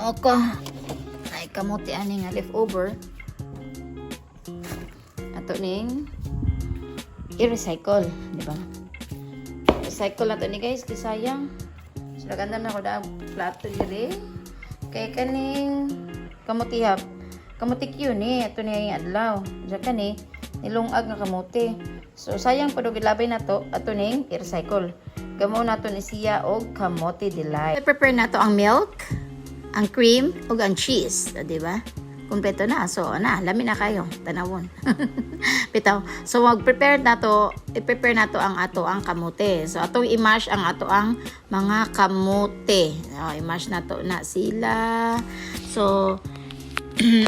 Oko. Ay kamuti ani nga leftover. Ato ning i-recycle, di ba? Recycle nato ni guys, di sayang. So ganda na ko da plato diri. Kay kaning kamutihap. Kamuti Q ni ato ni adlaw. Diya kani nilungag nga kamuti. So sayang pud og ilabay nato ato ning i-recycle. Gamo nato ni siya og kamote delight. I-prepare nato ang milk, ang cream, ug ang cheese, di ba? Kumpleto na. So, lami na kayo. Tanawon. Bitaw. So, i-prepare nato ang ato ang kamote. So, atong i-mash ang ato ang mga kamote. So, i-mash nato na sila. So,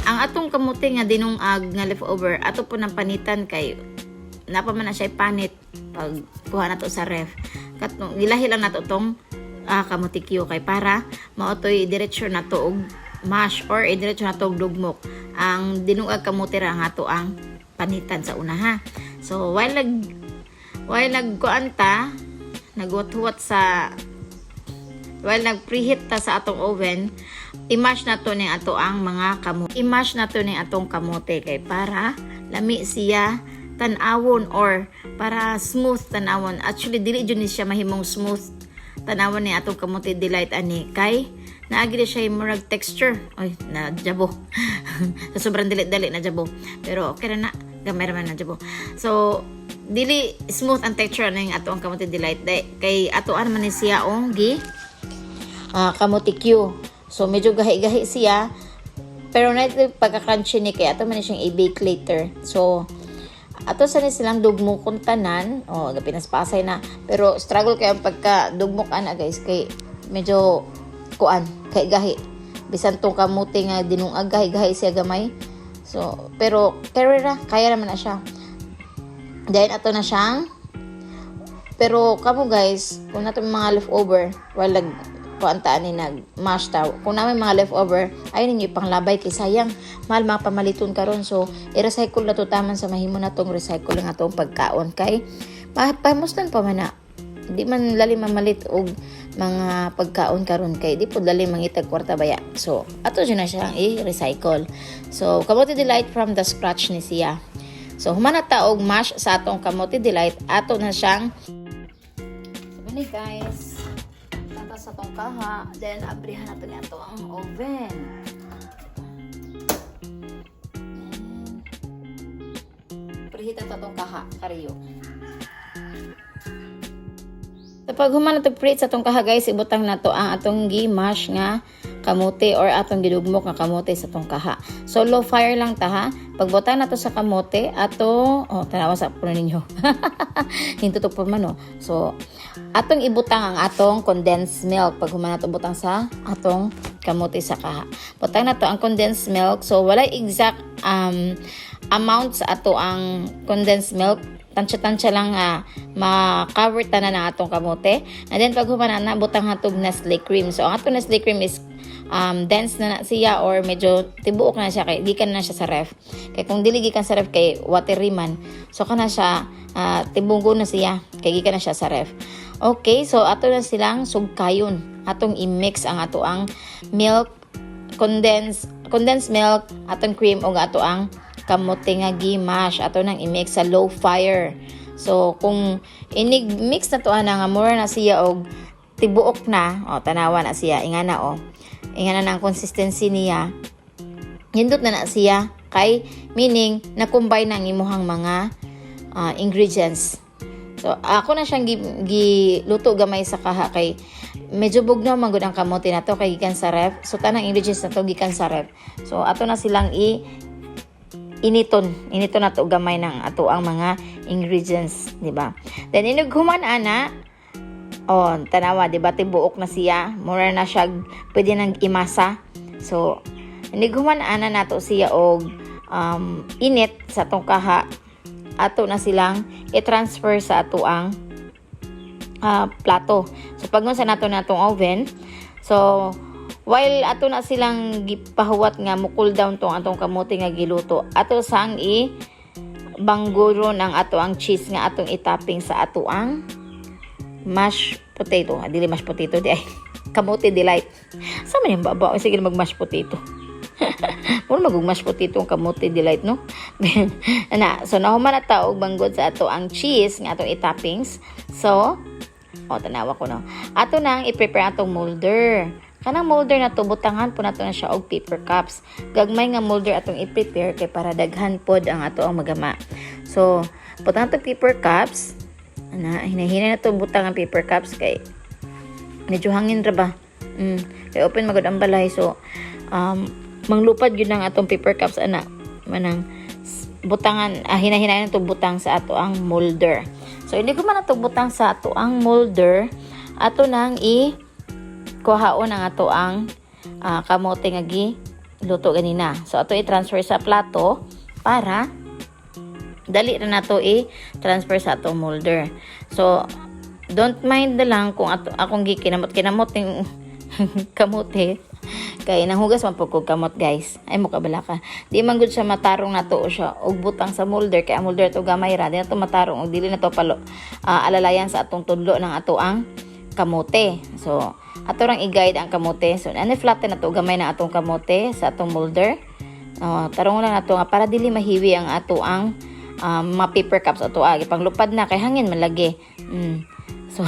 ang atong kamote nga dinungag nga leftover, ato po ng panitan kay napaman na siya panit pag kuha nato sa ref. Gilahi lang nato tong kamutikyo kay para maotoy diretso na to og mash or diretso na to og dugmok ang dinungag kamuti ra nga to ang panitan sa una ha. So while nagkuanta nagwat-wat sa while nagpreheat ta sa atong oven, i-mash na to ni ato ang mga kamote. I-mash na to ni atong kamote kay para lami siya tanawon or para smooth tanawon. Actually dili jud ni siya mahimong smooth tanawon ni atong kamote delight ani kay naagi siya murag texture. Oy, na jabo. So sobrang dili-dali na jabo. Pero okay na gamay ra man na jabo. So dili smooth ang texture ning atong kamote delight kay atoan man ni siya ong gi kamote Q. So medyo gahi-gahi siya pero na pagka-crunchy ni kay ato man ni siyang i-bake later. So ato sa silang dugmukon tanan, pinaspasay na. Pero struggle kayo ang pagka dugmok ana guys kay medyo kuan kay gahi. Bisan tong kamuti nga dinungag gahi-gahi siya gamay. So pero kaya naman na siya. Dahil ato na siyang pero kamo guys, kung nato mga leftover, wala kuantaan ni nag-mash taw. Kung namin mga leftover, ay ninyo ipanglabay kay sayang. Mahal mga pamaliton karon. So, i-recycle na to taman sa mahimo na tong recycle nga tong pagkaon. Kay, pamustan pa man na. Di man lalim mamalit og mga pagkaon karon kay di po lalim mangitag kwarta baya. So, ato dyan na siya i-recycle. So, kamote delight from the scratch ni siya. So, humana ta og mash sa atong kamote delight. Ato na siyang so, guys. Sa tong kaha, then abrihan natin ito ang oven. Preheat ito tong kaha, kariyo. Kapag human nato preheat sa tong kaha guys, ibutang nato ang atong gi-mash nga kamote or atong gidugmok nga kamote sa tong kaha. So low fire lang ta ha. Pagbutang nato sa kamote, tanawa sa puno ninyo. Hintutok pa man So atong ibutang ang atong condensed milk pag human nato butang sa atong kamote sa kaha. Butang nato ang condensed milk. So walay exact amount sa ato ang condensed milk. Tansya-tansya lang ma-cover tanan ng atong kamote. And then pag human na butang hatog Nestle cream. So ang atong Nestle cream is dense na siya or medyo tibuok na siya kay gikan na siya sa ref. Kay kung dili gikan sa ref kay watery man. So kana siya tibunggo na siya kay gikan na siya sa ref. Okay, so ato na silang sugkayon. Atong i-mix ang ato ang milk, condensed milk, atong cream o ato ang kamote nga gi-mash. Ato nang i-mix sa low fire. So kung inig-mix na to nga mura na siya og tibuok na, tanawa na siya, ingana na ang consistency niya. Hindot na siya kay meaning na combine ang imuhang mga ingredients. So ako na siyang giluto gamay sa kaha kay medyo bugnaw man gud ang kamote nato kay gikan sa ref. So tanang ingredients nato gikan sa ref. So ato na silang initon na to gamay ng ato ang mga ingredients, di ba? Then inughuman ana tanawa, di ba? Tibuok na siya. Mura na siya pwede nang imasa. So, inighuman ana nato siya og init sa tong kaha. Ato na silang i-transfer sa ato ang plato. So, pag sa nato na tong oven, so, while ato na silang gipahuwat nga mo cool down tong atong kamote nga giluto, ato sang bangguro ng ato ang cheese nga atong itapping sa ato ang mashed potato. Dili mashed potato di ay. kamote delight. Sa man yung baba, sige na mag-mashed potato. Muna mag-mashed potato ang kamote delight, no? So nahuman na ta og banggod sa ato ang cheese nga atong i-toppings. So, tanawa ko no. Ato nang i-prepare atong molder. Kanang molder na to, butangan po nato na siya og paper cups. Gagmay nga molder atong i-prepare kay para daghan pod ang ato ang magama. So, butangan to paper cups. Hinahinay na to butang ang paper cups kay medyo hangin ra ba. Kay open magud ang balay. So, manglupad yun ang atong paper cups manang butangan, hinahinay na to butang sa ato ang molder. So, hindi ko man ato butang sa ato ang molder. Ato nang kuhaon ang ato ang kamote nga luto ganina. So ato i-transfer sa plato para dali na nato i-transfer sa atong molder. So don't mind na lang kung akong gikinamot ng kamote kay nanghugas man pud kog kamot guys. Ay mo kabala ka. Di man gud siya matarong nato siya og butang sa molder kay ang molder to gamay ra. Di na to matarong og dili na to alalayan sa atong tudlo ng ato ang kamote. So ato rang i-guide ang kamote. So, flatten na to gamay na atong kamote sa atong molder. Tarong lang nato nga para dili mahiwi ang ato ang mga paper cups ato ipanglupad na kay hangin malagi. So,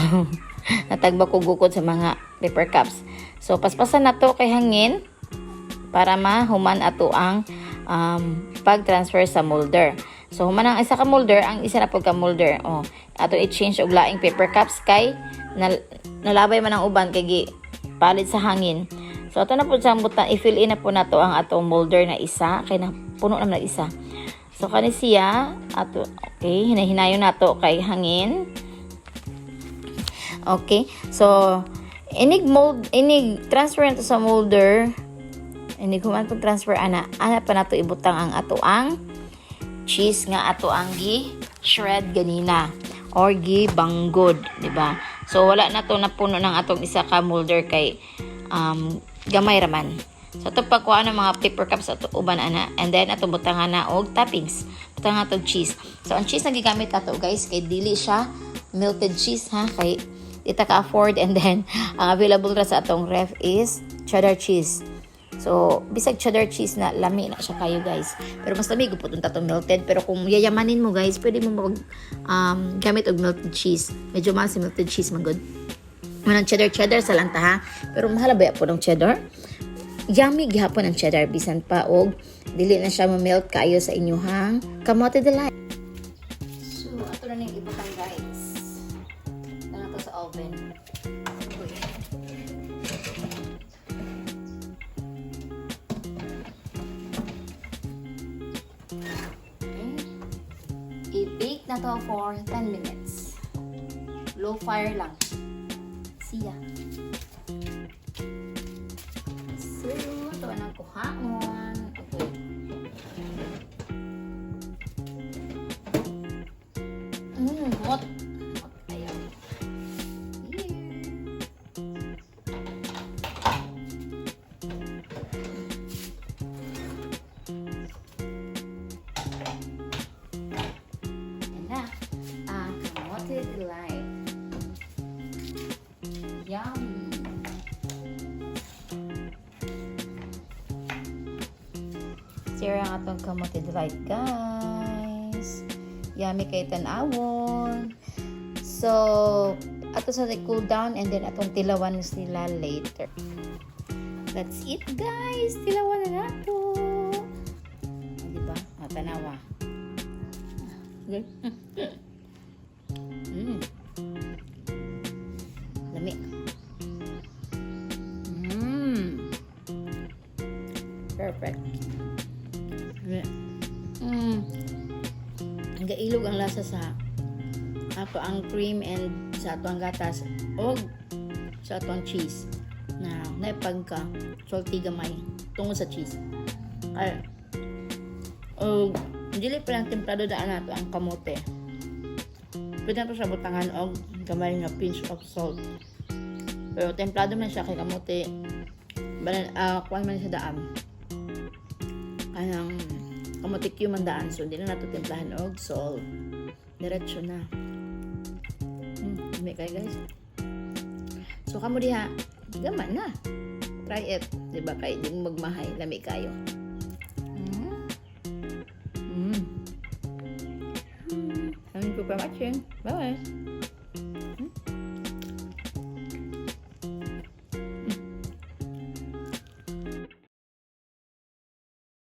natagba ko gukod sa mga paper cups. So, paspasan na to kay hangin para mahuman ato ang pag-transfer sa molder. So, human ang isa ka molder, ang isa na pagka molder. Ato i-change og laing paper cups kay nalabay man ang uban kay palit sa hangin. So ato na po sa butang i-fill in na po nato ang atong molder na isa kay na puno na isa. So kani siya ato hinahinayon nato kay hangin. Okay. So inig transfer nato sa molder. Inig human pag transfer ana pa nato ibutang ang ato ang cheese nga ato ang shred ganina or banggod, di ba? So wala na to napuno ng atong isa ka molder kay gamay raman. So ito pagkuha ng mga paper cups ato uban ana and then ato butangan na og toppings. Butangan atong cheese. So ang cheese na gigamit ato guys kay dili siya melted cheese ha kay ita ka afford and then ang available ra sa atong ref is cheddar cheese. So, bisag cheddar cheese na lami na siya kayo guys. Pero mas lami gupod unta to melted. Pero kung yayamanin mo guys, pwede mo mag gamit og melted cheese. Medyo mahal si melted cheese magod. Manang cheddar sa lang ta ha. Pero mahal ba po ng cheddar? Yummy gihapon ang cheddar bisan pa og dili na siya ma-melt kayo sa inyong kamote delight. So, ato na ning ibutang guys. Tana to sa oven. I-bake na to for 10 minutes. Low fire lang. Siya. So, ito ang kuhaon. Okay. Hot. Ayan. Here. Kamote delight. Yummy. Sira ang atong kamote delight guys. Yummy kay tanawon. So, ato sa cool down and then atong tilawan sila later. Let's eat guys. Tilawan na nato. Diba? Tanawa. Good. Lami. Perfect. Ang gailog ang lasa sa ato ang cream and sa ato ang gatas o sa ato ang cheese na naipagka salty gamay tungod sa cheese. Ay, dili pa lang templado daan nato ang kamote. Pwede na to sa butangan og gamay nga pinch of salt. Pero templado man siya kay kamote. Kuwan man siya daan. Kanang kamote Q man daan. So, hindi na nato templahan og salt. Diretso na. May kayo guys. So, So kamo diha, gaman na. Try it, di ba? Kay di mo magmahay, lami kayo. Thank you for watching. Bye.